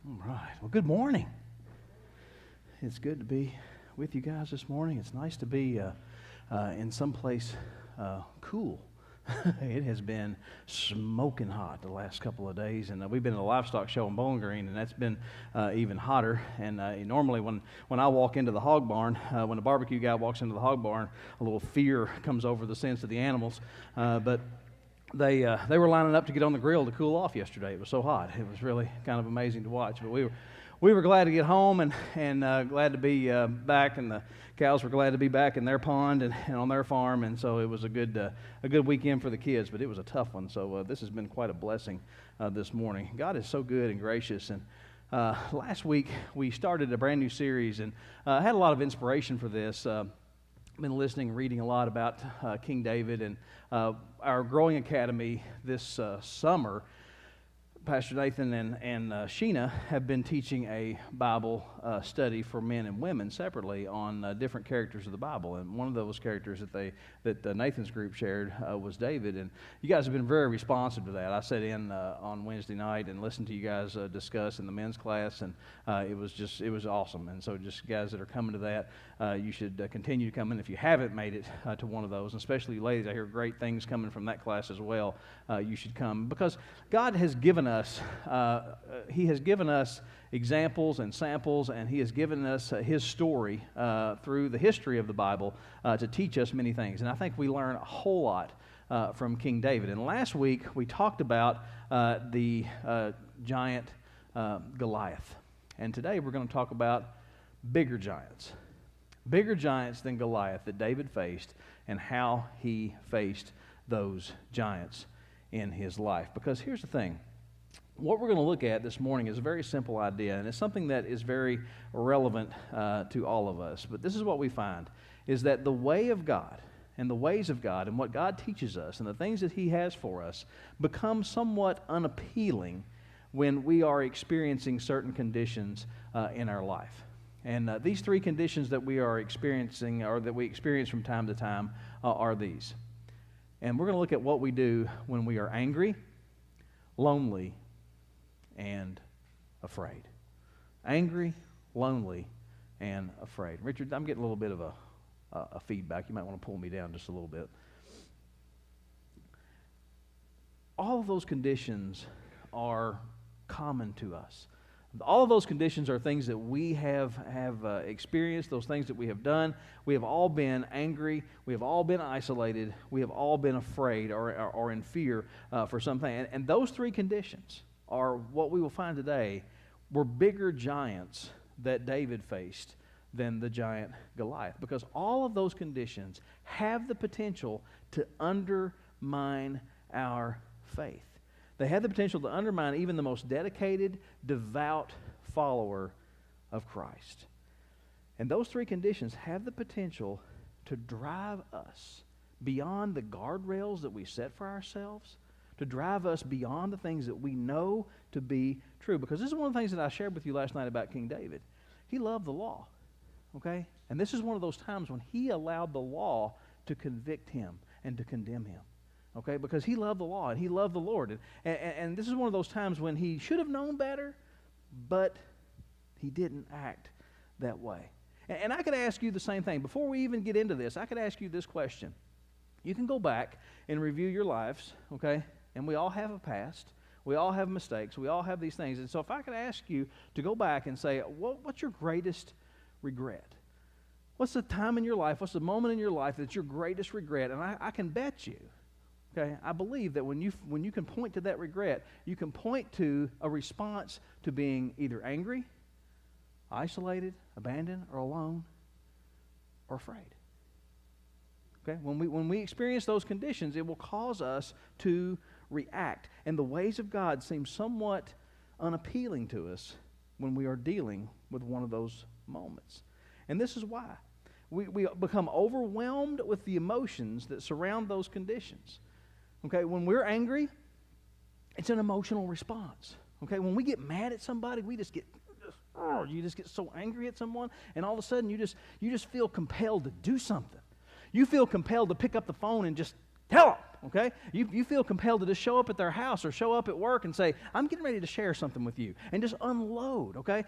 All right. Well, good morning. It's good to be with you guys this morning. It's nice to be in someplace cool. It has been smoking hot the last couple of days, and we've been at a livestock show in Bowling Green, and that's been even hotter. And normally when I walk into the hog barn, when the barbecue guy walks into the hog barn, a little fear comes over the sense of the animals. But they were lining up to get on the grill to cool off yesterday. It was so hot. It was really kind of amazing to watch. But we were glad to get home and glad to be back, and the cows were glad to be back in their pond and on their farm. And so it was a good weekend for the kids, but it was a tough one. So this has been quite a blessing this morning. God is so good and gracious. And last week we started a brand new series, and I had a lot of inspiration for this. Been listening, reading a lot about King David, and our growing academy this summer. Pastor Nathan and Sheena have been teaching a Bible study for men and women separately on different characters of the Bible, and one of those characters that Nathan's group shared was David. And you guys have been very responsive to that. I sat in on Wednesday night and listened to you guys discuss in the men's class, and it was awesome. And so, just guys that are coming to that, you should continue to come in if you haven't made it to one of those, and especially ladies. I hear great things coming from that class as well. You should come because God has given us. He has given us examples and samples, and He has given us His story through the history of the Bible to teach us many things. And I think we learn a whole lot from King David. And last week we talked about the giant Goliath. And today we're going to talk about bigger giants than Goliath that David faced, and how he faced those giants in his life. Because here's the thing. What we're going to look at this morning is a very simple idea, and it's something that is very relevant to all of us. But this is what we find, is that the way of God and the ways of God and what God teaches us and the things that He has for us become somewhat unappealing when we are experiencing certain conditions in our life. And these three conditions that we are experiencing, or that we experience from time to time, are these. And we're going to look at what we do when we are angry, lonely, and afraid. Angry, lonely, and afraid. Richard, I'm getting a little bit of a feedback. You might want to pull me down just a little bit. All of those conditions are common to us. All of those conditions are things that we have experienced, those things that we have done. We have all been angry. We have all been isolated. We have all been afraid or in fear for something. And those three conditions are what we will find today were bigger giants that David faced than the giant Goliath. Because all of those conditions have the potential to undermine our faith. They have the potential to undermine even the most dedicated, devout follower of Christ. And those three conditions have the potential to drive us beyond the guardrails that we set for ourselves, to drive us beyond the things that we know to be true. Because this is one of the things that I shared with you last night about King David. He loved the law, okay? And this is one of those times when he allowed the law to convict him and to condemn him. Okay, because he loved the law and he loved the Lord. And this is one of those times when he should have known better, but he didn't act that way. And I could ask you the same thing. Before we even get into this, I could ask you this question. You can go back and review your lives, okay? And we all have a past. We all have mistakes. We all have these things. And so if I could ask you to go back and say, what's your greatest regret? What's the time in your life, what's the moment in your life that's your greatest regret? And I can bet you, okay, I believe that when you can point to that regret, you can point to a response to being either angry, isolated, abandoned, or alone, or afraid. Okay, when we experience those conditions, it will cause us to react. And the ways of God seem somewhat unappealing to us when we are dealing with one of those moments. And this is why. We become overwhelmed with the emotions that surround those conditions. Okay, when we're angry, it's an emotional response. Okay, when we get mad at somebody, you just get so angry at someone, and all of a sudden you just feel compelled to do something. You feel compelled to pick up the phone and just tell them. okay? You feel compelled to just show up at their house or show up at work and say, I'm getting ready to share something with you, and just unload, okay?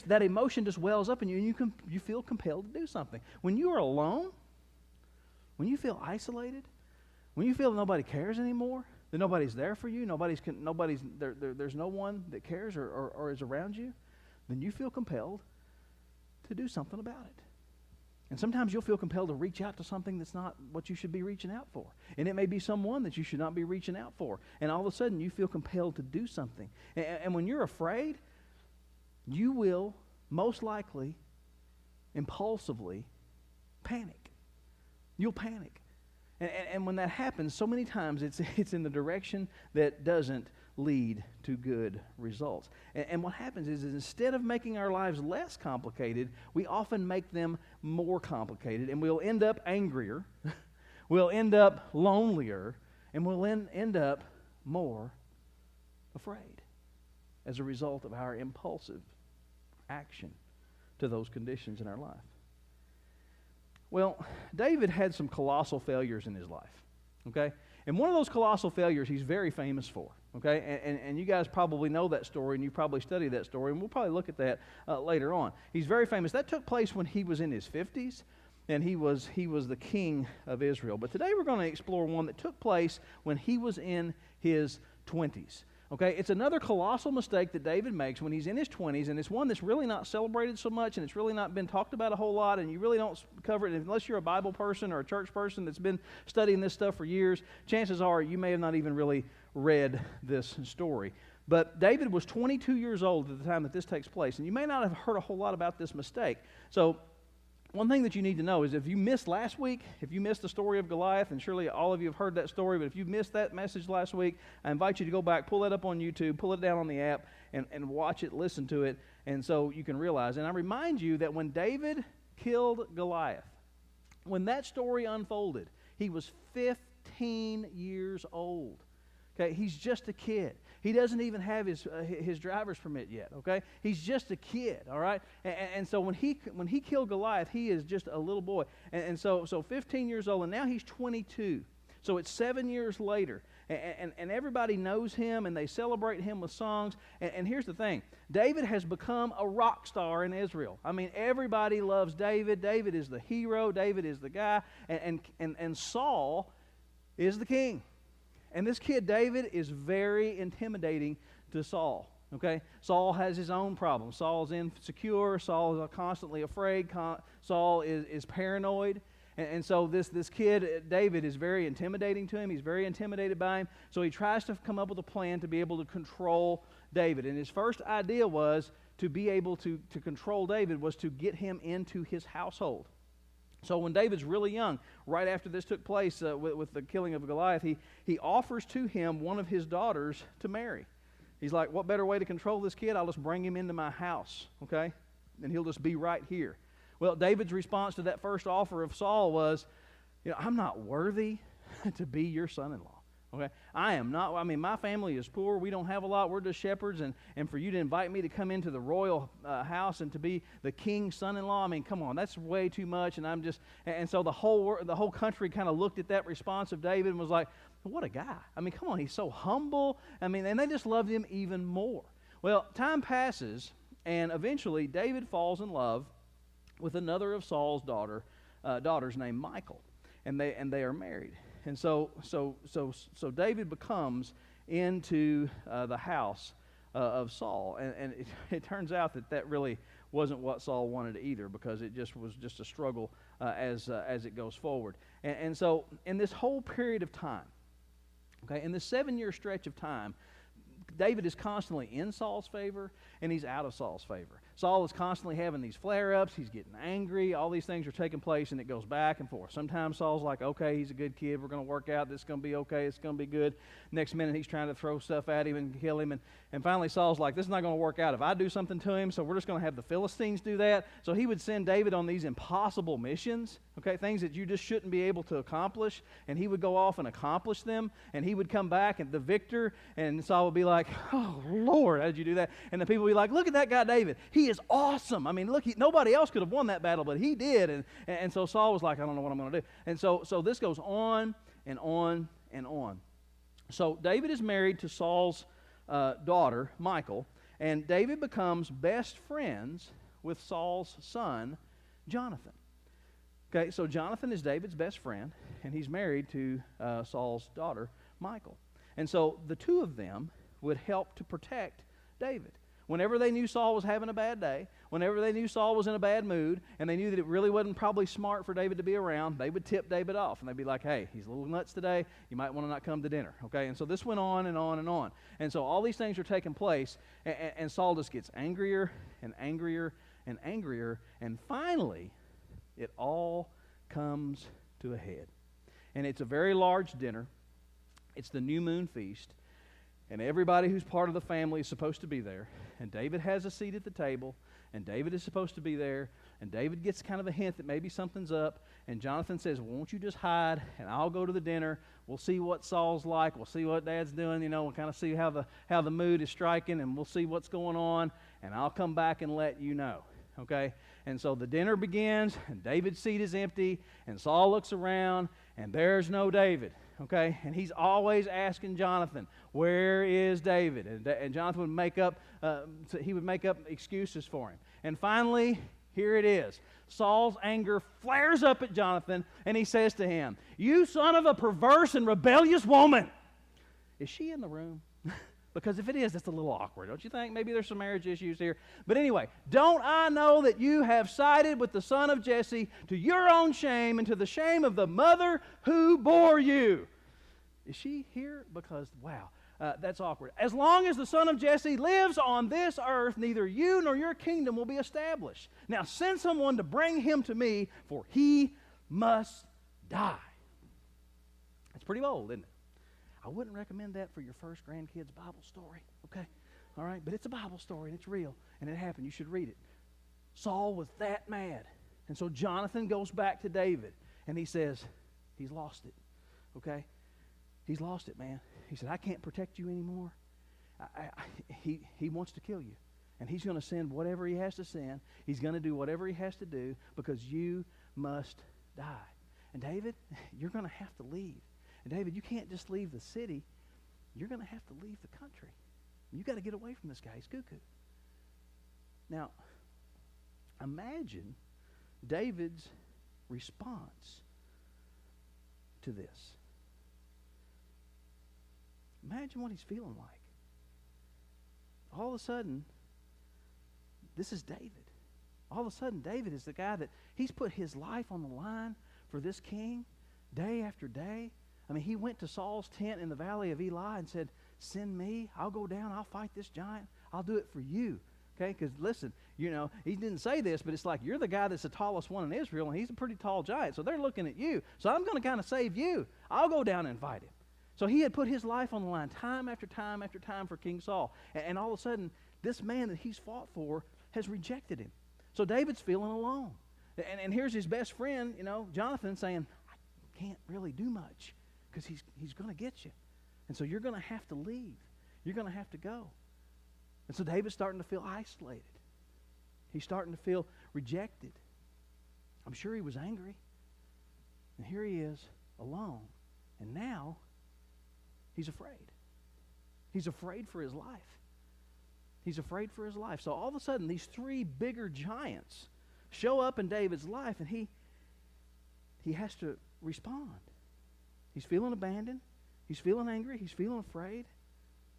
That emotion just wells up in you, and you feel compelled to do something. When you are alone, when you feel isolated, when you feel that nobody cares anymore, that nobody's there for you, there's no one that cares or is around you, then you feel compelled to do something about it. And sometimes you'll feel compelled to reach out to something that's not what you should be reaching out for. And it may be someone that you should not be reaching out for. And all of a sudden you feel compelled to do something. And when you're afraid, you will most likely, impulsively, panic. You'll panic. And when that happens, so many times it's in the direction that doesn't lead to good results. And what happens is instead of making our lives less complicated, we often make them more complicated, and we'll end up angrier, we'll end up lonelier, and we'll end up more afraid as a result of our impulsive action to those conditions in our life. Well, David had some colossal failures in his life, okay? And one of those colossal failures he's very famous for, okay? And you guys probably know that story, and you probably studied that story, and we'll probably look at that later on. He's very famous. That took place when he was in his 50s, and he was the king of Israel. But today we're going to explore one that took place when he was in his 20s. Okay, it's another colossal mistake that David makes when he's in his 20s, and it's one that's really not celebrated so much, and it's really not been talked about a whole lot, and you really don't cover it unless you're a Bible person or a church person that's been studying this stuff for years. Chances are you may have not even really read this story. But David was 22 years old at the time that this takes place, and you may not have heard a whole lot about this mistake. So one thing that you need to know is if you missed last week, if you missed the story of Goliath, and surely all of you have heard that story, but if you missed that message last week, I invite you to go back, pull that up on YouTube, pull it down on the app, and watch it, listen to it, and so you can realize. And I remind you that when David killed Goliath, when that story unfolded, he was 15 years old. Okay, he's just a kid. He doesn't even have his driver's permit yet, okay? He's just a kid, all right? And so when he killed Goliath, he is just a little boy. And so 15 years old, and now he's 22. So it's 7 years later. And everybody knows him, and they celebrate him with songs. And here's the thing. David has become a rock star in Israel. I mean, everybody loves David. David is the hero. David is the guy. And Saul is the king. And this kid, David, is very intimidating to Saul, okay? Saul has his own problems. Saul's insecure. Saul is constantly afraid. Saul is paranoid. And so this kid, David, is very intimidating to him. He's very intimidated by him. So he tries to come up with a plan to be able to control David. And his first idea was to be able to control David was to get him into his household. So when David's really young, right after this took place with the killing of Goliath, he offers to him one of his daughters to marry. He's like, what better way to control this kid? I'll just bring him into my house, okay? And he'll just be right here. Well, David's response to that first offer of Saul was, I'm not worthy to be your son-in-law. Okay, I am not. I mean, my family is poor. We don't have a lot. We're just shepherds, and for you to invite me to come into the royal house and to be the king's son-in-law, I mean, come on, that's way too much. And so the whole country kind of looked at that response of David and was like, what a guy. I mean, come on, he's so humble. I mean, and they just loved him even more. Well, time passes, and eventually David falls in love with another of Saul's daughters named Michal, and they are married. And so David becomes into the house of Saul, and it turns out that really wasn't what Saul wanted either, because it was just a struggle as it goes forward. And so in this whole period of time, okay, in this 7-year stretch of time, David is constantly in Saul's favor, and he's out of Saul's favor. Saul is constantly having these flare-ups. He's getting angry. All these things are taking place, and it goes back and forth. Sometimes Saul's like, okay, he's a good kid. We're going to work out. This is going to be okay. It's going to be good. Next minute, he's trying to throw stuff at him and kill him. And finally, Saul's like, this is not going to work out if I do something to him, so we're just going to have the Philistines do that. So he would send David on these impossible missions, okay, things that you just shouldn't be able to accomplish, and he would go off and accomplish them, and he would come back and the victor, and Saul would be like, oh, Lord, how did you do that? And the people would be like, look at that guy David. He is awesome. I mean, look, nobody else could have won that battle, but he did. And so Saul was like, I don't know what I'm going to do. And so this goes on and on and on. So David is married to Saul's daughter, Michal, and David becomes best friends with Saul's son, Jonathan. Okay, so Jonathan is David's best friend, and he's married to Saul's daughter, Michal. And so the two of them would help to protect David. Whenever they knew Saul was having a bad day, whenever they knew Saul was in a bad mood, and they knew that it really wasn't probably smart for David to be around, they would tip David off, and they'd be like, hey, he's a little nuts today, you might want to not come to dinner, okay? And so this went on and on and on. And so all these things are taking place, and Saul just gets angrier and angrier and angrier, and finally, it all comes to a head. And it's a very large dinner. It's the new moon feast. And everybody who's part of the family is supposed to be there. And David has a seat at the table. And David is supposed to be there. And David gets kind of a hint that maybe something's up. And Jonathan says, well, won't you just hide, and I'll go to the dinner. We'll see what Saul's like. We'll see what Dad's doing. You know, we'll kind of see how the mood is striking, and we'll see what's going on. And I'll come back and let you know. Okay? And so the dinner begins, and David's seat is empty. And Saul looks around, and there's no David. Okay, and he's always asking Jonathan, where is David? And Jonathan would make up excuses for him. And finally, here it is. Saul's anger flares up at Jonathan, and he says to him, you son of a perverse and rebellious woman. Is she in the room? Because if it is, that's a little awkward, don't you think? Maybe there's some marriage issues here. But anyway, don't I know that you have sided with the son of Jesse to your own shame and to the shame of the mother who bore you? Is she here? Because, wow, that's awkward. As long as the son of Jesse lives on this earth, neither you nor your kingdom will be established. Now send someone to bring him to me, for he must die. That's pretty bold, isn't it? I wouldn't recommend that for your first grandkid's Bible story, okay? All right, but it's a Bible story, and it's real, and it happened. You should read it. Saul was that mad. And so Jonathan goes back to David, and he says, he's lost it, okay? He's lost it, man. He said, I can't protect you anymore. He wants to kill you, and he's going to send whatever he has to send. He's going to do whatever he has to do because you must die. And David, you're going to have to leave. And David, you can't just leave the city. You're going to have to leave the country. You've got to get away from this guy. He's cuckoo. Now, imagine David's response to this. Imagine what he's feeling like. All of a sudden, this is David. All of a sudden, David is the guy that he's put his life on the line for this king day after day. I mean, he went to Saul's tent in the valley of Eli and said, send me. I'll go down. I'll fight this giant. I'll do it for you. Okay? Because listen, you know, he didn't say this, but it's like you're the guy that's the tallest one in Israel, and he's a pretty tall giant. So they're looking at you. So I'm going to kind of save you. I'll go down and fight him. So he had put his life on the line time after time after time for King Saul. And all of a sudden, this man that he's fought for has rejected him. So David's feeling alone. And here's his best friend, you know, Jonathan, saying, I can't really do much because he's going to get you. And so you're going to have to leave. You're going to have to go. And so David's starting to feel isolated. He's starting to feel rejected. I'm sure he was angry. And here he is, alone. And now, he's afraid. He's afraid for his life. He's afraid for his life. So all of a sudden, these three bigger giants show up in David's life, and he has to respond. He's feeling abandoned. He's feeling angry. He's feeling afraid.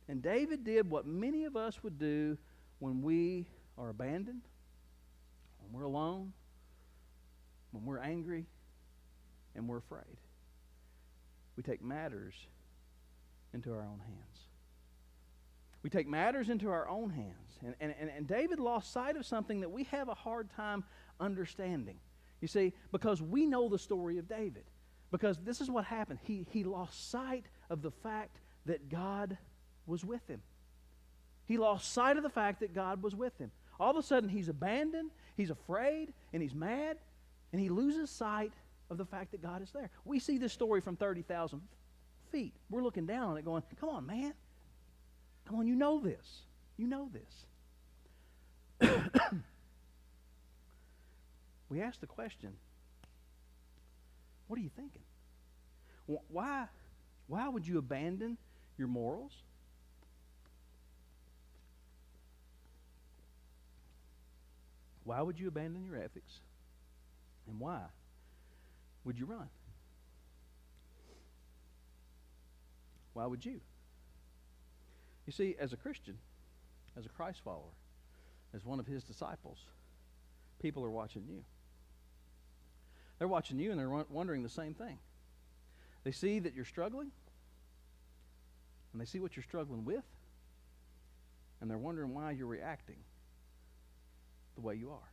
And David did what many of us would do when we are abandoned, when we're alone, when we're angry, and we're afraid. We take matters into our own hands. We take matters into our own hands. And David lost sight of something that we have a hard time understanding. You see, because we know the story of David. Because this is what happened. He lost sight of the fact that God was with him. He lost sight of the fact that God was with him. All of a sudden, he's abandoned, he's afraid, and he's mad, and he loses sight of the fact that God is there. We see this story from 30,000 feet. We're looking down on it going, come on, man. Come on, you know this. You know this. We ask the question, what are you thinking? Why would you abandon your morals? Why would you abandon your ethics? And why would you run? Why would you? You see, as a Christian, as a Christ follower, as one of his disciples, people are watching you. They're watching you and they're wondering the same thing. They see that you're struggling, and they see what you're struggling with, and they're wondering why you're reacting the way you are.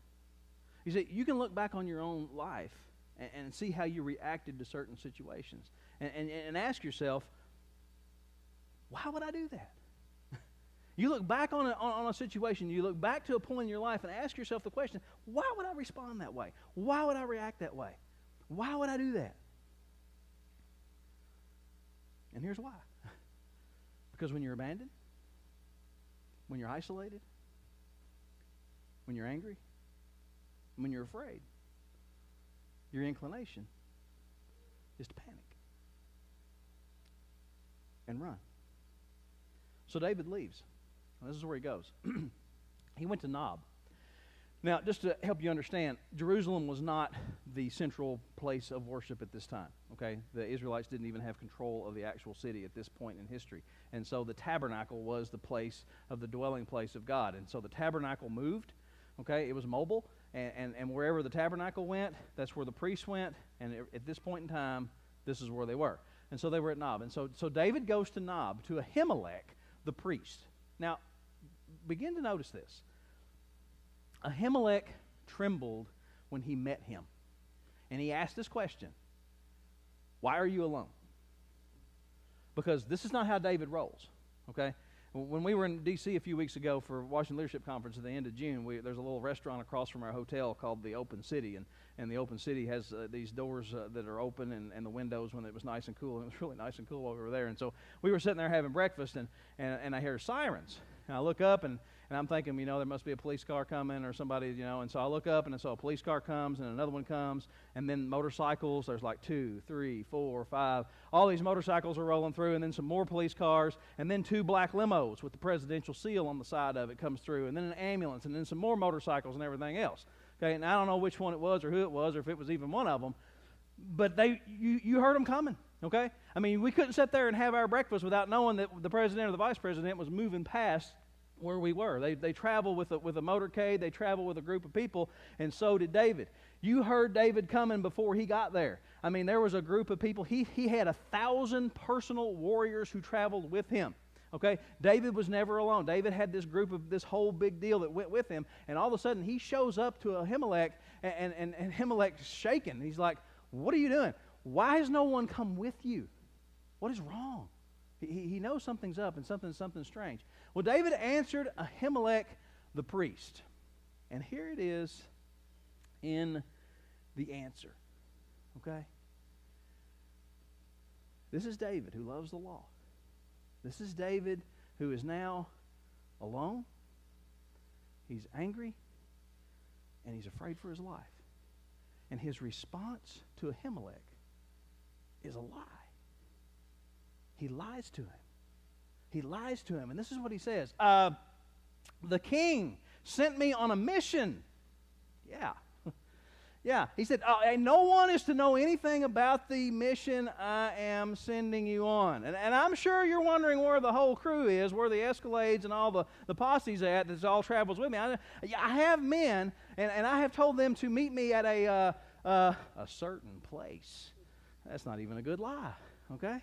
You see, you can look back on your own life and see how you reacted to certain situations and ask yourself, why would I do that? You look back on a situation, you look back to a point in your life and ask yourself the question, why would I respond that way? Why would I react that way? Why would I do that? And here's why. Because when you're abandoned, when you're isolated, when you're angry, when you're afraid, your inclination is to panic and run. So David leaves. This is where he goes. He went to Nob. Now, just to help you understand, Jerusalem was not the central place of worship at this time. Okay, the Israelites didn't even have control of the actual city at this point in history, and so the tabernacle was the place of the dwelling place of God. And so the tabernacle moved. Okay, it was mobile, and wherever the tabernacle went, that's where the priests went. And at this point in time, this is where they were. And so they were at Nob. And so David goes to Nob, to Ahimelech, the priest. Now, begin to notice this. Ahimelech trembled when he met him. And he asked this question, why are you alone? Because this is not how David rolls, okay? When we were in D.C. a few weeks ago for Washington Leadership Conference at the end of June, there's a little restaurant across from our hotel called the Open City, and the Open City has these doors that are open and the windows when it was nice and cool, and it was really nice and cool while we were there. And so we were sitting there having breakfast, and I hear sirens. And I look up, and I'm thinking, there must be a police car coming or somebody, and so I look up, and so a police car comes, and another one comes, and then motorcycles, there's like 2, 3, 4, 5. All these motorcycles are rolling through, and then some more police cars, and then 2 black limos with the presidential seal on the side of it comes through, and then an ambulance, and then some more motorcycles and everything else. Okay, and I don't know which one it was or who it was or if it was even one of them, but you heard them coming, okay? I mean, we couldn't sit there and have our breakfast without knowing that the president or the vice president was moving past where we were. They travel with a motorcade, they travel with a group of people, and so did David. You heard David coming before he got there. I mean, there was a group of people. He had 1,000 personal warriors who traveled with him. Okay, David was never alone. David had this group of this whole big deal that went with him, and all of a sudden he shows up to Ahimelech, and Ahimelech's shaking. He's like, "What are you doing? Why has no one come with you? What is wrong?" He knows something's up and something's strange. Well, David answered Ahimelech the priest, and here it is in the answer. Okay, this is David who loves the law. This is David who is now alone. He's angry, and he's afraid for his life. And his response to Ahimelech is a lie. He lies to him. He lies to him. And this is what he says. The king sent me on a mission. Yeah. Yeah, he said, and no one is to know anything about the mission I am sending you on. And I'm sure you're wondering where the whole crew is, where the Escalades and all the posse's at that all travels with me. I have men, and I have told them to meet me at a certain place. That's not even a good lie, okay?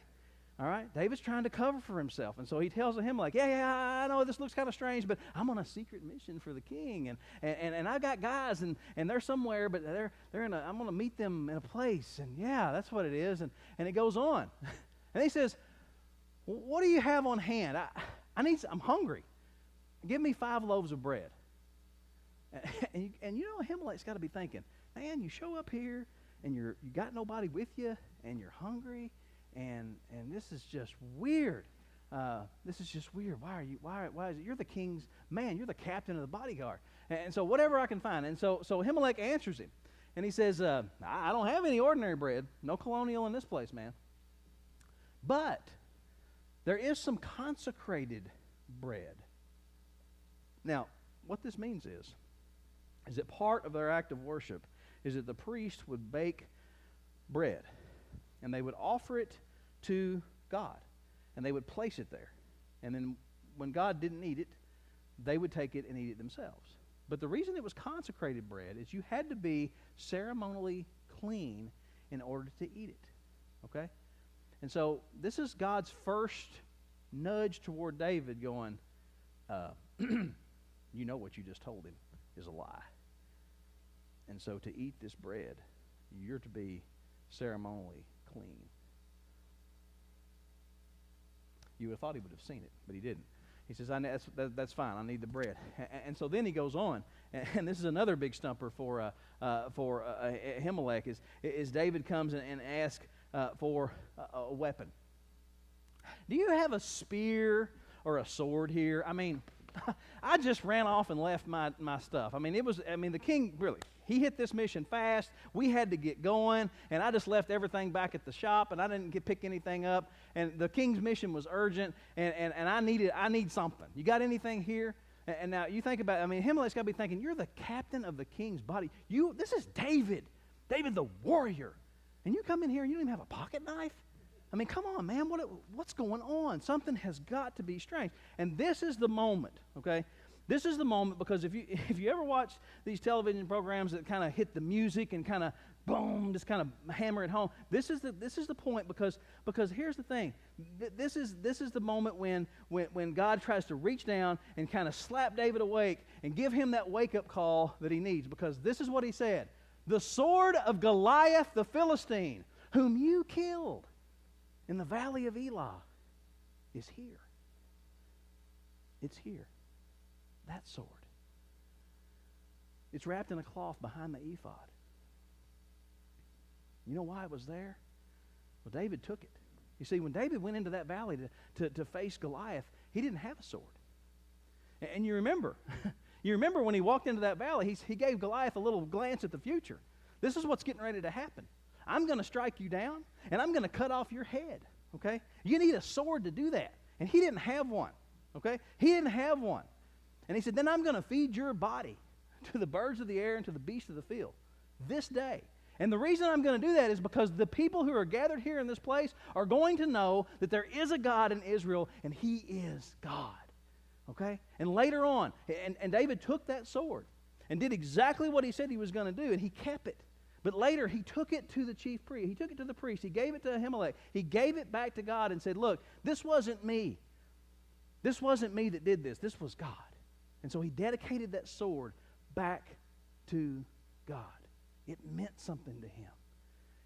All right, David's trying to cover for himself, and so he tells him like, yeah, I know this looks kind of strange, but I'm on a secret mission for the king, and I got guys, and they're somewhere, but I'm going to meet them in a place, and yeah, that's what it is, and it goes on, and he says, what do you have on hand? I'm hungry. Give me 5 loaves of bread, and Ahimelech's got to be thinking, man, you show up here, and you got nobody with you, and you're hungry. And this is just weird. This is just weird. Why is it? You're the king's man. You're the captain of the bodyguard. And so whatever I can find. And so Ahimelech answers him. And he says, I don't have any ordinary bread. No colonial in this place, man. But there is some consecrated bread. Now, what this means is that part of their act of worship is that the priest would bake bread, and they would offer it to God, and they would place it there. And then when God didn't eat it, they would take it and eat it themselves. But the reason it was consecrated bread is you had to be ceremonially clean in order to eat it. Okay? And so this is God's first nudge toward David going, you know what you just told him is a lie. And so to eat this bread, you're to be ceremonially clean. You would have thought he would have seen it, but he didn't. He says, that's fine. I need the bread. And so then he goes on, and this is another big stumper for Himalaya, is David comes and asks for a weapon. Do you have a spear or a sword here? I mean, I just ran off and left my stuff. The king, really, he hit this mission fast. We had to get going, and I just left everything back at the shop, and I didn't pick anything up. And the king's mission was urgent, and I need something. You got anything here? And now you think about it. Himalaya's got to be thinking, you're the captain of the king's body. This is David the warrior. And you come in here and you don't even have a pocket knife? Come on, man, what's going on? Something has got to be strange. And this is the moment, okay? This is the moment, because if you ever watch these television programs that kind of hit the music and kind of boom, just kind of hammer it home, this is the point, because here's the thing. This is the moment when God tries to reach down and kind of slap David awake and give him that wake-up call that he needs, because this is what he said. The sword of Goliath the Philistine, whom you killed in the valley of Elah, is here. It's here. That sword. It's wrapped in a cloth behind the ephod. You know why it was there? Well, David took it. You see, when David went into that valley to face Goliath, he didn't have a sword. And you remember, when he walked into that valley, he gave Goliath a little glance at the future. This is what's getting ready to happen. I'm going to strike you down, and I'm going to cut off your head, okay? You need a sword to do that. And he didn't have one, okay? He didn't have one. And he said, then I'm going to feed your body to the birds of the air and to the beasts of the field this day. And the reason I'm going to do that is because the people who are gathered here in this place are going to know that there is a God in Israel, and he is God, okay? And later on, and David took that sword and did exactly what he said he was going to do, and he kept it. But later, he took it to the chief priest. He took it to the priest. He gave it to Himalaya. He gave it back to God and said, look, this wasn't me. This wasn't me that did this. This was God. And so he dedicated that sword back to God. It meant something to him.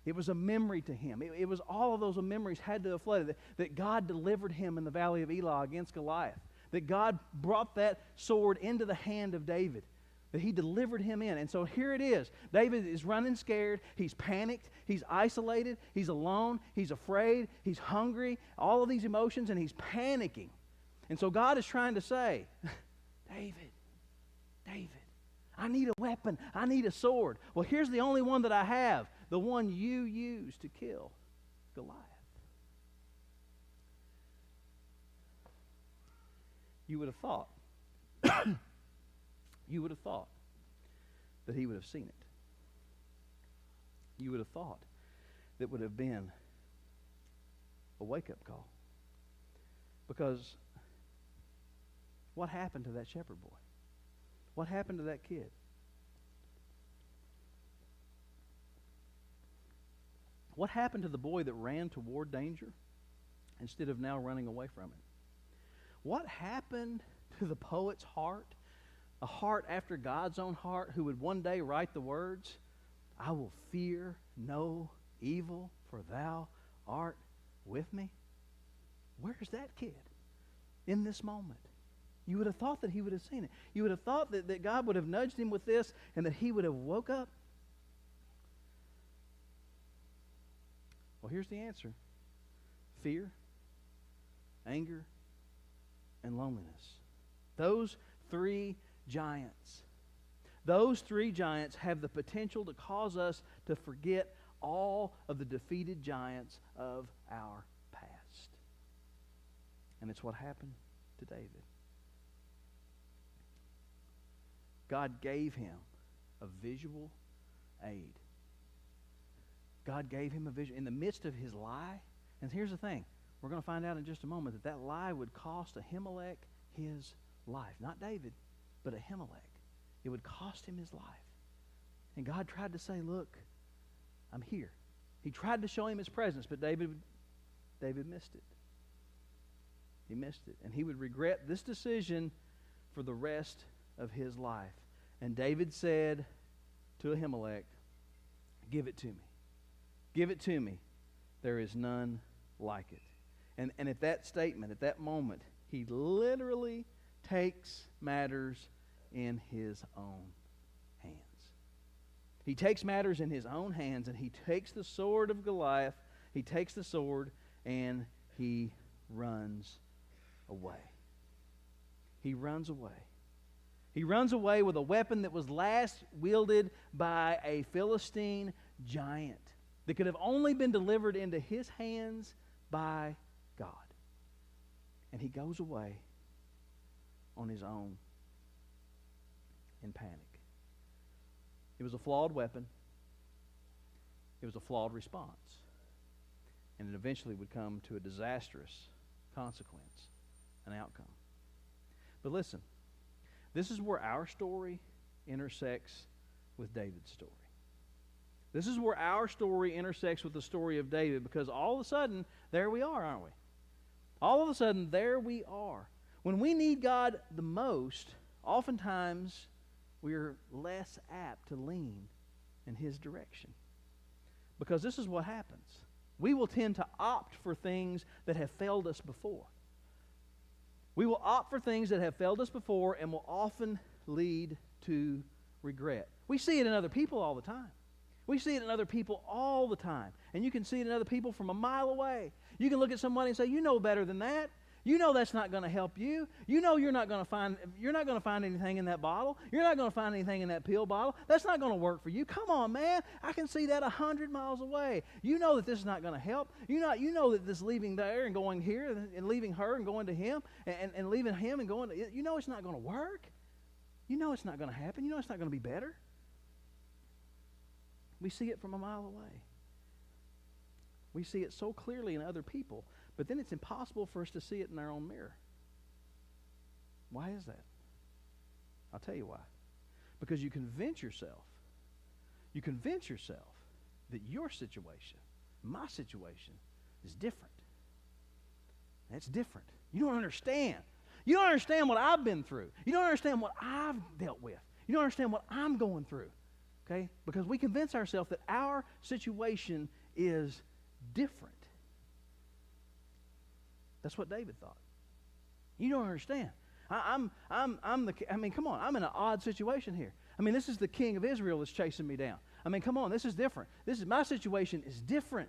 It was a memory to him. It was all of those memories had to have flooded. That God delivered him in the valley of Elah against Goliath. That God brought that sword into the hand of David. That he delivered him in. And so here it is. David is running scared. He's panicked. He's isolated. He's alone. He's afraid. He's hungry. All of these emotions, and he's panicking. And so God is trying to say, David, I need a weapon. I need a sword. Well, here's the only one that I have. The one you used to kill Goliath. You would have thought that he would have seen it. You would have thought that would have been a wake-up call. Because what happened to that shepherd boy? What happened to that kid? What happened to the boy that ran toward danger instead of now running away from it? What happened to the poet's heart, a heart after God's own heart, who would one day write the words, I will fear no evil, for thou art with me? Where's that kid in this moment? You would have thought that he would have seen it. You would have thought that God would have nudged him with this and that he would have woke up. Well, here's the answer. Fear, anger, and loneliness. Those three giants. Those three giants have the potential to cause us to forget all of the defeated giants of our past. And it's what happened to David. God gave him a visual aid. God gave him a vision in the midst of his lie. And here's the thing. We're going to find out in just a moment that lie would cost Ahimelech his life. Not David, but Ahimelech. It would cost him his life. And God tried to say, look, I'm here. He tried to show him his presence, but David missed it. He missed it. And he would regret this decision for the rest of his life. And David said to Ahimelech, give it to me. Give it to me. There is none like it. And at that statement, at that moment, he literally takes matters in his own hands. He takes matters in his own hands, and he takes the sword of Goliath, he takes the sword, and he runs away. He runs away. He runs away with a weapon that was last wielded by a Philistine giant that could have only been delivered into his hands by God. And he goes away on his own in panic. It was a flawed weapon. It was a flawed response. And it eventually would come to a disastrous consequence, an outcome. But listen, this is where our story intersects with David's story. This is where our story intersects with the story of David, because all of a sudden, there we are, aren't we? All of a sudden, there we are. When we need God the most, oftentimes we're less apt to lean in His direction. Because this is what happens. We will tend to opt for things that have failed us before. We will opt for things that have failed us before and will often lead to regret. We see it in other people all the time. We see it in other people all the time. And you can see it in other people from a mile away. You can look at somebody and say, you know better than that. You know that's not going to help you. You know you're not going to find anything in that bottle. You're not going to find anything in that pill bottle. That's not going to work for you. Come on, man. I can see that 100 miles away. You know that this is not going to help. You know that this leaving there and going here and leaving her and going to him and leaving him and going to, you know it's not going to work. You know it's not going to happen. You know it's not going to be better. We see it from a mile away. We see it so clearly in other people, but then it's impossible for us to see it in our own mirror. Why is that? I'll tell you why. Because you convince yourself that your situation, my situation, is different. That's different. You don't understand. You don't understand what I've been through. You don't understand what I've dealt with. You don't understand what I'm going through. Okay? Because we convince ourselves that our situation is different. That's what David thought. You don't understand. Come on, I'm in an odd situation here. I mean, this is the king of Israel that's chasing me down. I mean, come on, this is different. My situation is different.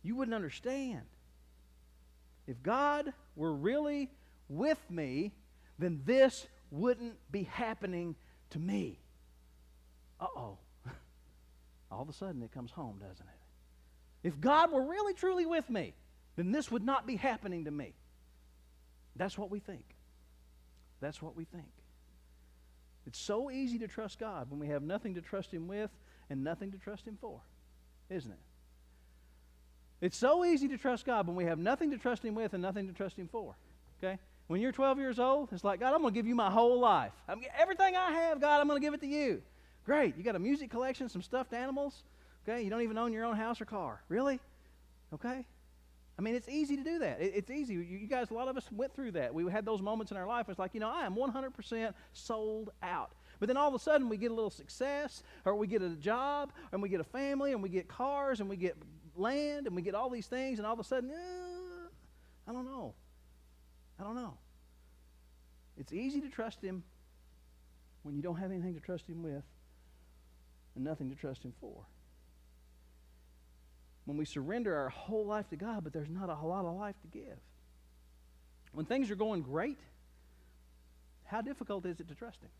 You wouldn't understand. If God were really with me, then this wouldn't be happening to me. Uh-oh. All of a sudden it comes home, doesn't it? If God were really truly with me, then this would not be happening to me. That's what we think. That's what we think. It's so easy to trust God when we have nothing to trust Him with and nothing to trust Him for, isn't it? It's so easy to trust God when we have nothing to trust Him with and nothing to trust Him for. Okay? When you're 12 years old, it's like, God, I'm going to give you my whole life. Everything I have, God, I'm going to give it to you. Great. You got a music collection, some stuffed animals. Okay? You don't even own your own house or car. Really? Okay? I mean, it's easy to do that. It's easy. You guys, a lot of us went through that. We had those moments in our life. It's like, I am 100% sold out. But then all of a sudden we get a little success, or we get a job, and we get a family, and we get cars, and we get land, and we get all these things, and all of a sudden, I don't know. It's easy to trust Him when you don't have anything to trust Him with and nothing to trust Him for. When we surrender our whole life to God, but there's not a whole lot of life to give. When things are going great, how difficult is it to trust Him?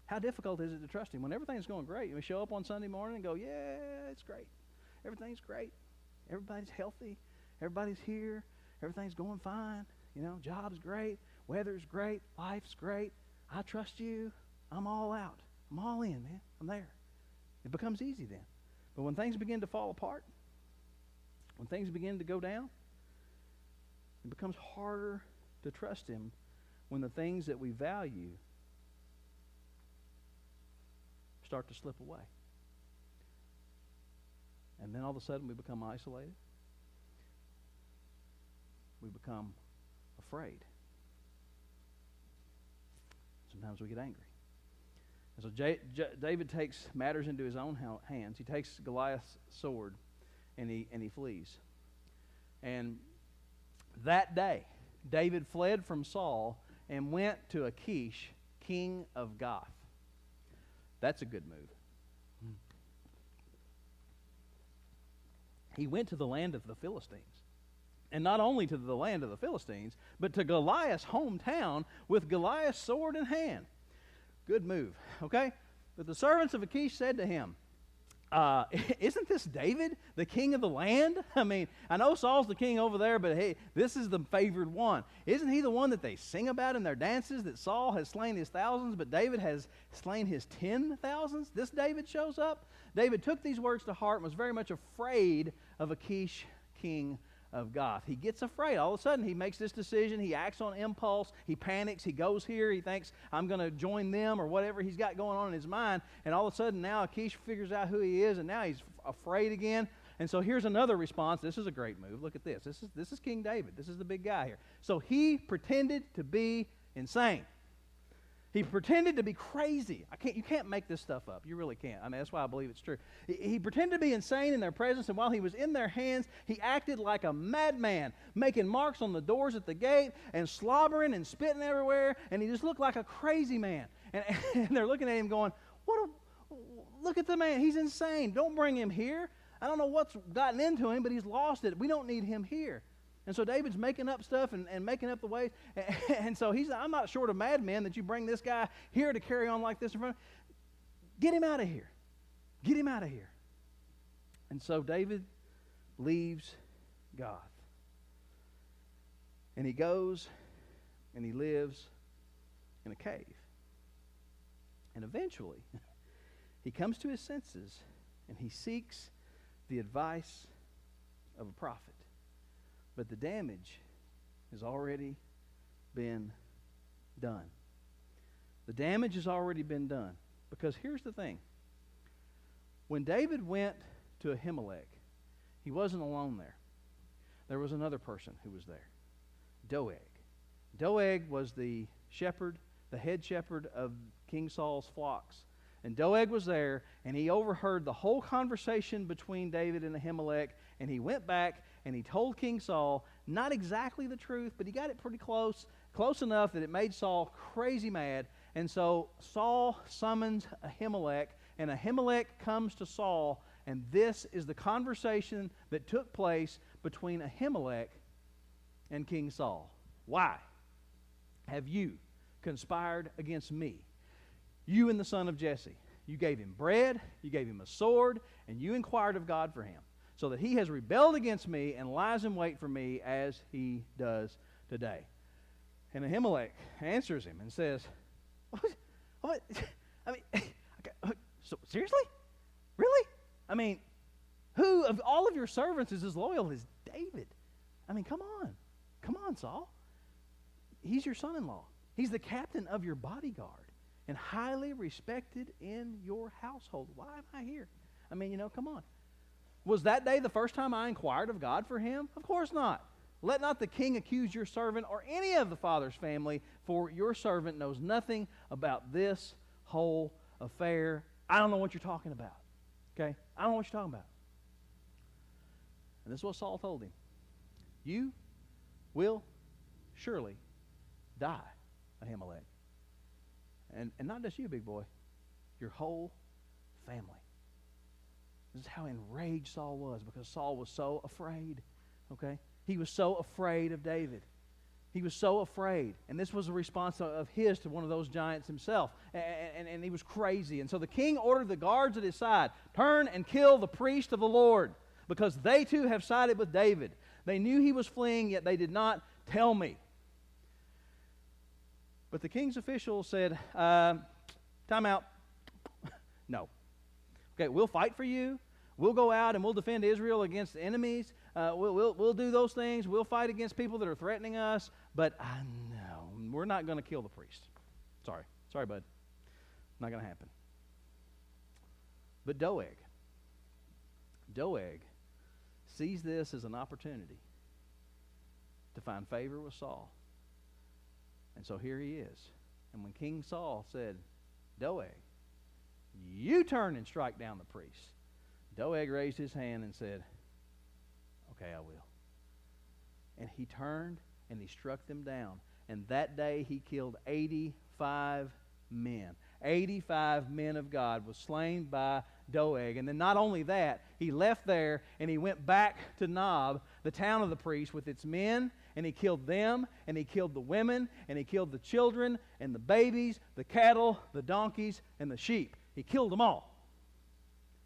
How difficult is it to trust Him? When everything's going great, we show up on Sunday morning and go, yeah, it's great. Everything's great. Everybody's healthy. Everybody's here. everything's going fine. Job's great, weather's great, life's great. I trust you. I'm all out. I'm all in, man. I'm there. It becomes easy then. But when things begin to fall apart, when things begin to go down, it becomes harder to trust Him when the things that we value start to slip away. And then all of a sudden we become isolated. We become afraid. Sometimes we get angry. And so David takes matters into his own hands. He takes Goliath's sword and he flees. And that day, David fled from Saul and went to Achish, king of Gath. That's a good move. He went to the land of the Philistines. And not only to the land of the Philistines, but to Goliath's hometown with Goliath's sword in hand. Good move, okay? But the servants of Achish said to him, isn't this David, the king of the land? I mean, I know Saul's the king over there, but hey, this is the favored one. Isn't he the one that they sing about in their dances, that Saul has slain his thousands, but David has slain his 10,000s? This David shows up. David took these words to heart and was very much afraid of Achish, king of Gath. He gets afraid. All of a sudden, he makes this decision. He acts on impulse. He panics. He goes here. He thinks, I'm going to join them or whatever he's got going on in his mind. And all of a sudden, now Achish figures out who he is, and now he's afraid again. And so here's another response. This is a great move. Look at this. This is King David. This is the big guy here. So he pretended to be insane. He pretended to be crazy. You can't make this stuff up. You really can't. I mean, that's why I believe it's true. He pretended to be insane in their presence, and while he was in their hands, he acted like a madman, making marks on the doors at the gate and slobbering and spitting everywhere, and he just looked like a crazy man. And they're looking at him going, look at the man. He's insane. Don't bring him here. I don't know what's gotten into him, but he's lost it. We don't need him here. And so David's making up stuff and making up the ways. And so I'm not short of madmen that you bring this guy here to carry on like this in front of. Get him out of here. Get him out of here. And so David leaves Gath. And he goes and he lives in a cave. And eventually, he comes to his senses and he seeks the advice of a prophet. But the damage has already been done. The damage has already been done. Because here's the thing. When David went to Ahimelech, he wasn't alone there. There was another person who was there. Doeg. Doeg was the shepherd, the head shepherd of King Saul's flocks. And Doeg was there, and he overheard the whole conversation between David and Ahimelech, and he went back and he told King Saul, not exactly the truth, but he got it pretty close enough that it made Saul crazy mad. And so Saul summons Ahimelech, and Ahimelech comes to Saul, and this is the conversation that took place between Ahimelech and King Saul. Why have you conspired against me? You and the son of Jesse. You gave him bread, you gave him a sword, and you inquired of God for him, so that he has rebelled against me and lies in wait for me as he does today. And Ahimelech answers him and says, what? I mean, so seriously? Really? I mean, who of all of your servants is as loyal as David? I mean, come on, Saul. He's your son-in-law. He's the captain of your bodyguard and highly respected in your household. Why am I here? I mean, come on. Was that day the first time I inquired of God for him? Of course not. Let not the king accuse your servant or any of the father's family, for your servant knows nothing about this whole affair. I don't know what you're talking about. Okay? I don't know what you're talking about. And this is what Saul told him. You will surely die, Ahimelech. And not just you, big boy. Your whole family. This is how enraged Saul was, because Saul was so afraid. Okay? He was so afraid of David. He was so afraid. And this was a response of his to one of those giants himself. And he was crazy. And so the king ordered the guards at his side, turn and kill the priest of the Lord, because they too have sided with David. They knew he was fleeing, yet they did not tell me. But the king's officials said, time out. No. Okay, we'll fight for you. We'll go out and we'll defend Israel against enemies. We'll do those things. We'll fight against people that are threatening us. But no, we're not going to kill the priest. Sorry, bud. Not going to happen. But Doeg sees this as an opportunity to find favor with Saul. And so here he is. And when King Saul said, Doeg, you turn and strike down the priest, Doeg raised his hand and said, okay, I will. And he turned and he struck them down. And that day he killed 85 men. 85 men of God was slain by Doeg. And then not only that, he left there and he went back to Nob, the town of the priests, with its men, and he killed them, and he killed the women, and he killed the children, and the babies, the cattle, the donkeys, and the sheep. He killed them all,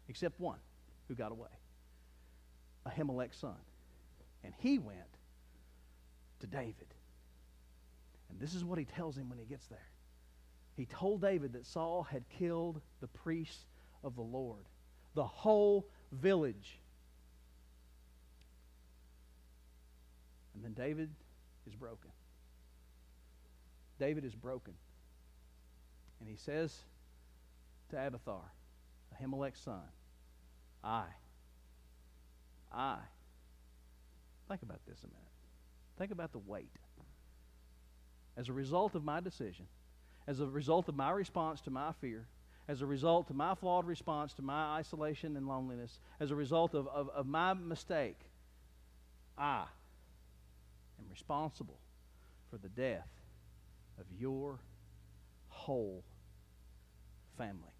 except one who got away, Ahimelech's son. And he went to David. And this is what he tells him when he gets there. He told David that Saul had killed the priests of the Lord, the whole village. And then David is broken. David is broken. And he says to Abiathar, Ahimelech's son, I. Think about this a minute. Think about the weight. As a result of my decision, as a result of my response to my fear, as a result of my flawed response to my isolation and loneliness, as a result of my mistake, I am responsible for the death of your whole family.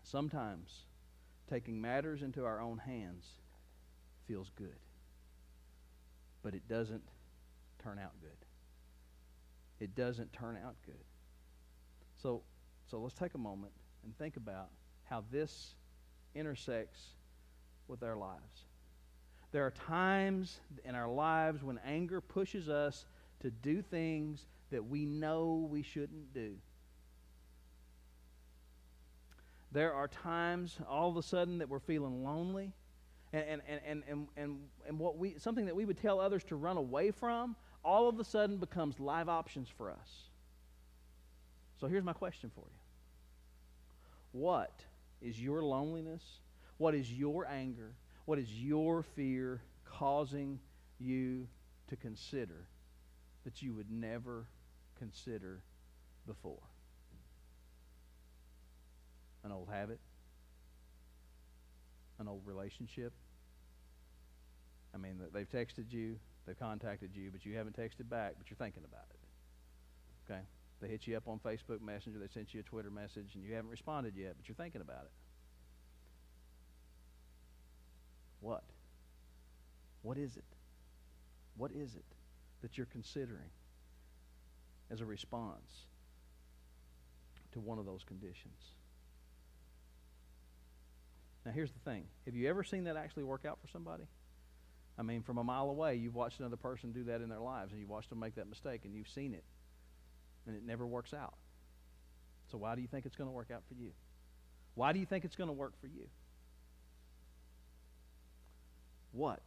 Sometimes taking matters into our own hands feels good, but it doesn't turn out good. It doesn't turn out good. So let's take a moment and think about how this intersects with our lives. There are times in our lives when anger pushes us to do things that we know we shouldn't do. There are times all of a sudden that we're feeling lonely, and something that we would tell others to run away from all of a sudden becomes live options for us. So here's my question for you. What is your loneliness? What is your anger? What is your fear causing you to consider that you would never consider before? An old habit? An old relationship? I mean, they've texted you, they've contacted you, but you haven't texted back, but you're thinking about it. Okay? They hit you up on Facebook Messenger, they sent you a Twitter message, and you haven't responded yet, but you're thinking about it. What? What is it? What is it that you're considering as a response to one of those conditions? Now, here's the thing. Have you ever seen that actually work out for somebody? I mean, from a mile away, you've watched another person do that in their lives, and you've watched them make that mistake, and you've seen it, and it never works out. So why do you think it's going to work out for you? Why do you think it's going to work for you? What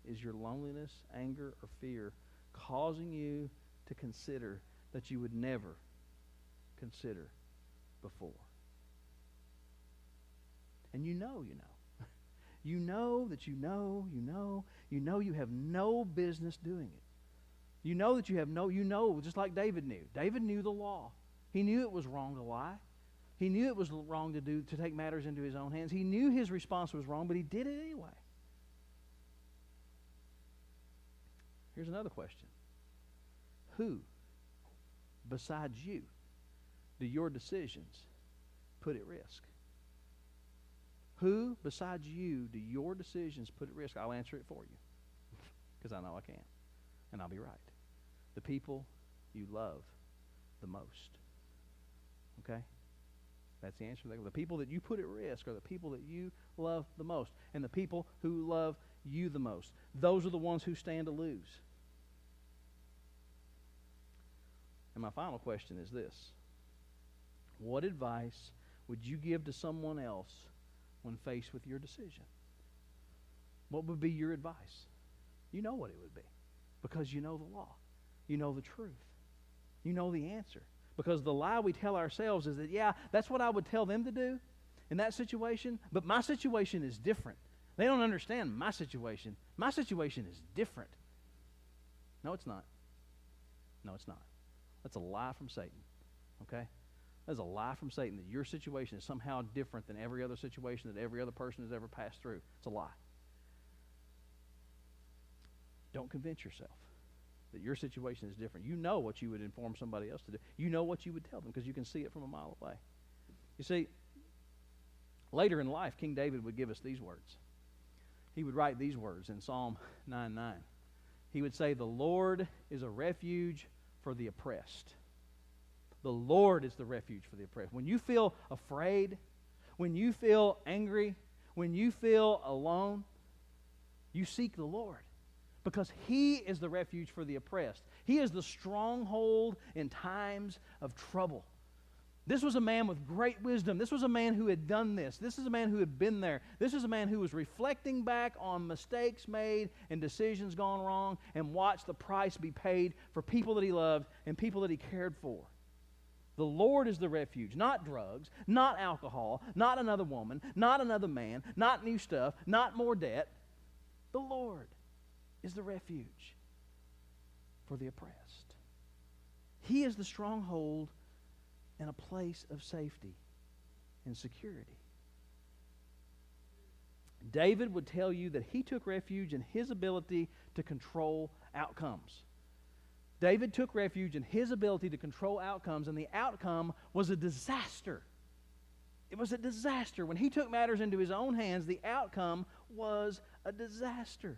is your loneliness, anger, or fear causing you to consider that you would never consider before? And you know. You know that you know you have no business doing it. You know that you know, just like David knew. David knew the law. He knew it was wrong to lie. He knew it was wrong to take matters into his own hands. He knew his response was wrong, but he did it anyway. Here's another question. Who, besides you, do your decisions put at risk? Who, besides you, do your decisions put at risk? I'll answer it for you, because I know I can, and I'll be right. The people you love the most. Okay? That's the answer. The people that you put at risk are the people that you love the most. And the people who love you the most. Those are the ones who stand to lose. And my final question is this. What advice would you give to someone else when faced with your decision? What would be your advice? You know what it would be. Because you know the law. You know the truth. You know the answer. Because the lie we tell ourselves is that, yeah, that's what I would tell them to do in that situation, but my situation is different. They don't understand my situation. My situation is different. No, it's not. No, it's not. That's a lie from Satan, okay? That's a lie from Satan that your situation is somehow different than every other situation that every other person has ever passed through. It's a lie. Don't convince yourself that your situation is different. You know what you would inform somebody else to do. You know what you would tell them because you can see it from a mile away. You see, later in life, King David would give us these words. He would write these words in Psalm 9:9. He would say, "The Lord is a refuge for the oppressed." The Lord is the refuge for the oppressed. When you feel afraid, when you feel angry, when you feel alone, you seek the Lord. Because He is the refuge for the oppressed. He is the stronghold in times of trouble. This was a man with great wisdom. This was a man who had done this. This is a man who had been there. This is a man who was reflecting back on mistakes made and decisions gone wrong and watched the price be paid for people that he loved and people that he cared for. The Lord is the refuge, not drugs, not alcohol, not another woman, not another man, not new stuff, not more debt. The Lord is the refuge for the oppressed. He is the stronghold and a place of safety and security. David would tell you that he took refuge in his ability to control outcomes. David took refuge in his ability to control outcomes, and the outcome was a disaster. It was a disaster. When he took matters into his own hands, the outcome was a disaster.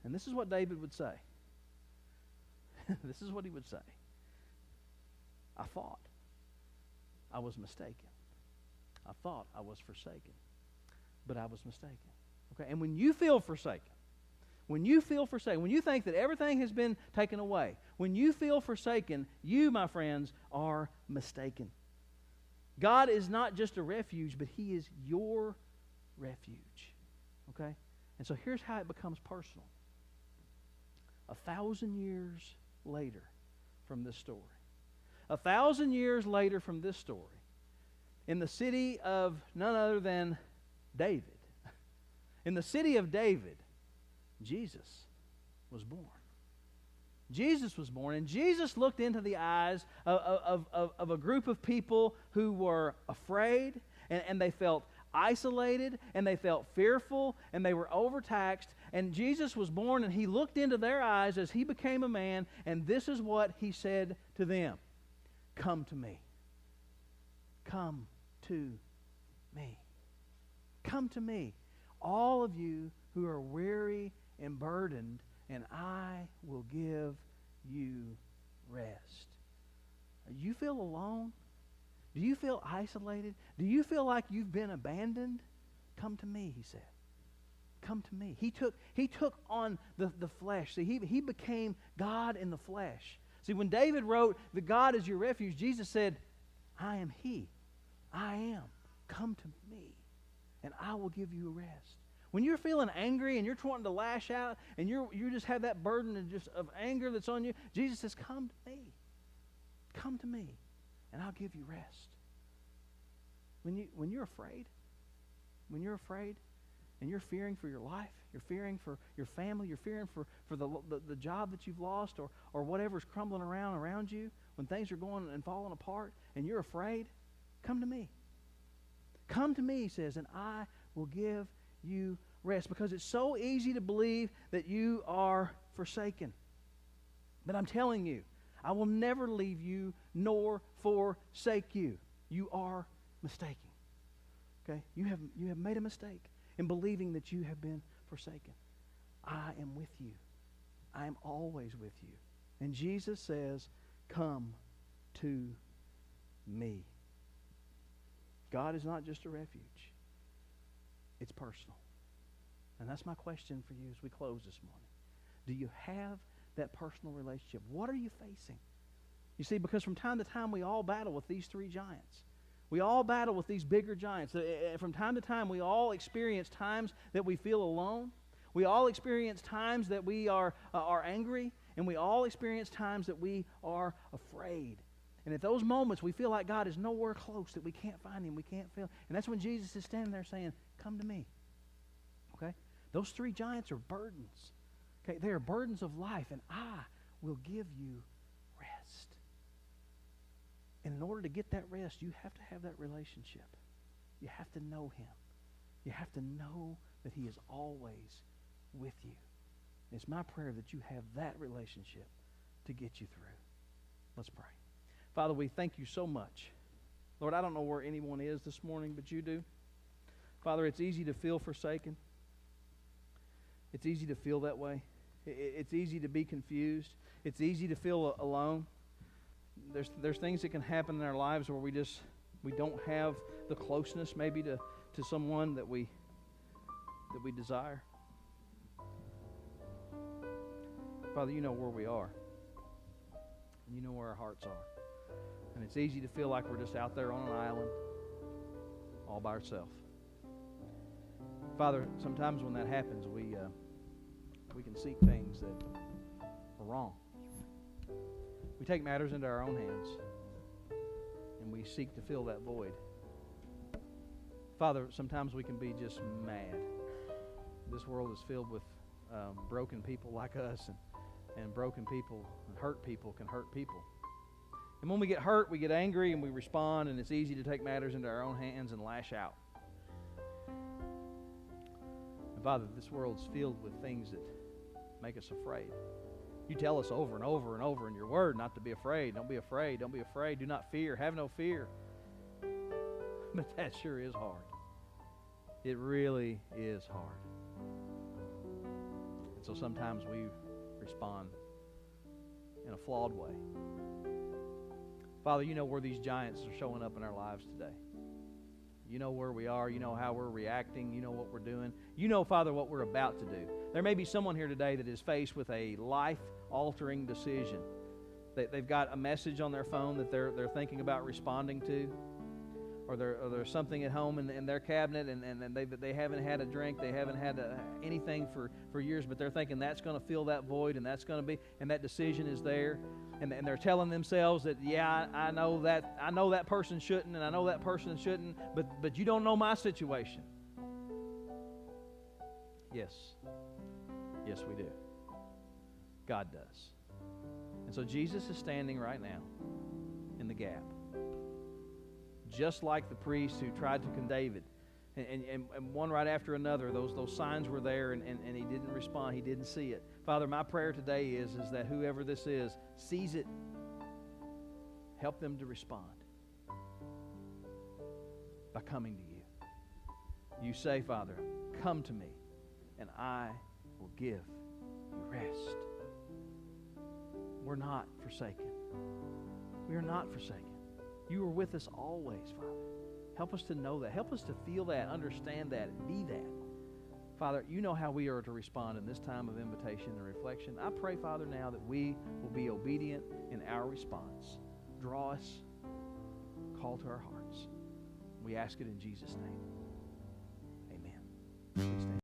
And this is what David would say. This is what he would say. I thought I was mistaken. I thought I was forsaken, but I was mistaken. Okay, and when you feel forsaken, when you think that everything has been taken away, when you feel forsaken, you, my friends, are mistaken. God is not just a refuge, but He is your refuge. Okay? And so here's how it becomes personal. 1,000 years later from this story, 1,000 years later from this story, in the city of none other than David, in the city of David, Jesus was born. Jesus was born, and Jesus looked into the eyes of a group of people who were afraid, and they felt isolated, and they felt fearful, and they were overtaxed. And Jesus was born, and He looked into their eyes as He became a man, and this is what He said to them. Come to me. Come to me. Come to me, all of you who are weary and burdened, and I will give you rest. Do you feel alone? Do you feel isolated? Do you feel like you've been abandoned? Come to me, He said. Come to me. He took on the flesh. See, he became God in the flesh. See, when David wrote that God is your refuge, Jesus said, I am He. I am. Come to me, and I will give you rest. When you're feeling angry and you're wanting to lash out and you just have that burden of anger that's on you, Jesus says, come to me. Come to me, and I'll give you rest. When you're afraid, and you're fearing for your life, you're fearing for your family, you're fearing for the job that you've lost or whatever's crumbling around you, when things are going and falling apart and you're afraid, come to me. Come to me, He says, and I will give you rest. Because it's so easy to believe that you are forsaken. But I'm telling you, I will never leave you nor forsake you. You are mistaken. Okay? You have made a mistake in believing that you have been forsaken. I am with you. I am always with you. And Jesus says, come to me. God is not just a refuge. It's personal. And that's my question for you as we close this morning. Do you have that personal relationship? What are you facing? You see, because from time to time we all battle with these three giants. We all battle with these bigger giants. From time to time we all experience times that we feel alone. We all experience times that we are angry. And we all experience times that we are afraid. And at those moments we feel like God is nowhere close, that we can't find Him, we can't feel. And that's when Jesus is standing there saying, come to me. Okay? Those three giants are burdens. Okay? They are burdens of life, and I will give you rest. And in order to get that rest, you have to have that relationship. You have to know Him. You have to know that He is always with you. It's my prayer that you have that relationship to get you through. Let's pray. Father, we thank you so much. Lord, I don't know where anyone is this morning, but you do. Father, it's easy to feel forsaken. It's easy to feel that way. It's easy to be confused. It's easy to feel alone. There's things that can happen in our lives where we don't have the closeness maybe to someone that we desire. Father, you know where we are. And you know where our hearts are. And it's easy to feel like we're just out there on an island all by ourselves. Father, sometimes when that happens, we can seek things that are wrong. We take matters into our own hands, and we seek to fill that void. Father, sometimes we can be just mad. This world is filled with broken people like us, and broken people and hurt people can hurt people. And when we get hurt, we get angry and we respond, and it's easy to take matters into our own hands and lash out. And Father, this world's filled with things that make us afraid. You tell us over and over and over in your word not to be afraid. Don't be afraid. Don't be afraid. Do not fear. Have no fear. But that sure is hard. It really is hard. And so sometimes we respond in a flawed way. Father, you know where these giants are showing up in our lives today. You know where we are. You know how we're reacting. You know what we're doing. You know, Father, what we're about to do. There may be someone here today that is faced with a life-altering decision. They've got a message on their phone that they're thinking about responding to. Or there's something at home in their cabinet, and they haven't had a drink, they haven't had anything for years, but they're thinking that's going to fill that void, and that's going to be, and that decision is there, and they're telling themselves that, yeah, I know that person shouldn't, and I know that person shouldn't, but you don't know my situation. Yes, we do. God does. And so Jesus is standing right now in the gap. Just like the priest who tried to condemn David, and one right after another, those signs were there, and he didn't respond. He didn't see it. Father, my prayer today is that whoever this is sees it. Help them to respond by coming to you. You say, Father, come to me, and I will give you rest. We're not forsaken. We are not forsaken. You are with us always, Father. Help us to know that. Help us to feel that, understand that, and be that. Father, you know how we are to respond in this time of invitation and reflection. I pray, Father, now that we will be obedient in our response. Draw us, call to our hearts. We ask it in Jesus' name. Amen. Please stand.